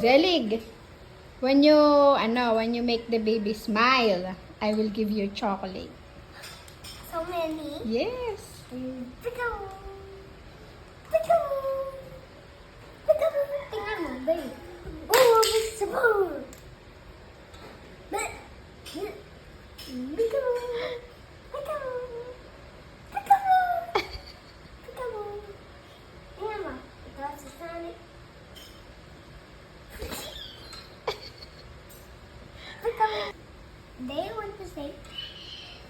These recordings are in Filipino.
Zelig, when you make the baby smile, I will give you chocolate. So many. Yes. Peekaboo! Peekaboo! Peekaboo! Tingnan mo, babe. Oh, it's a ball! Peekaboo! Peekaboo! Peekaboo! Peekaboo! Tingnan mo. Ito si Sonic. Peekaboo! They want to say,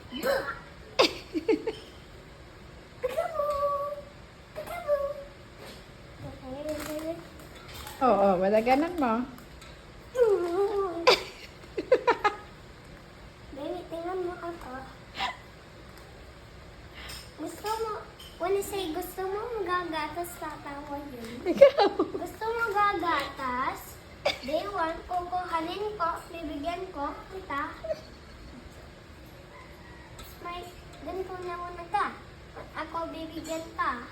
Peekaboo! Peekaboo! Okay, Oo, madaganan mo. Baby, tingnan mo ako. Gusto mo, when you say gusto mo magagatas, tatawa yun. Ikaw. Gusto mo gagatas, day one, kukuhanin ko, bibigyan ko, kita. Smile, ganito na muna ka. Ako bibigyan ka.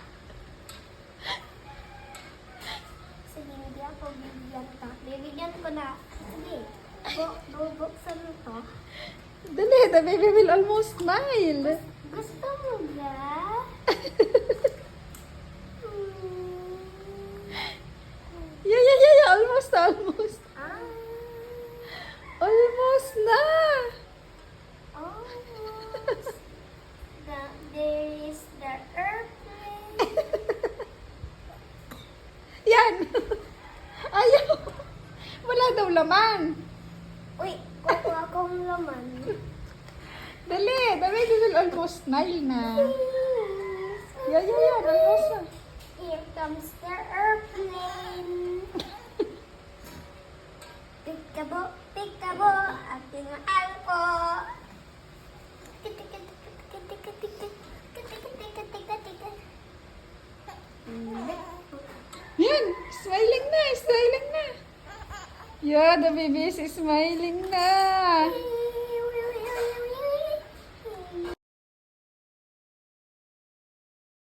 Sige, hindi ako bibigyan ka. Bibigyan ko na. Sige, bubuksan mo to. Dali, the baby will almost smile. Gusto mo ba? Yeah, almost. Ah, Almost na. almost. There is the airplane. Yan. Ayaw. Wala daw laman. Uy, kukuha akong laman. Dali, the baby will almost smile na. Yeah, almost na. Here comes the airplane. Peekaboo, peekaboo, aking alko. Yan, smiling na. Yeah, the baby is smiling na.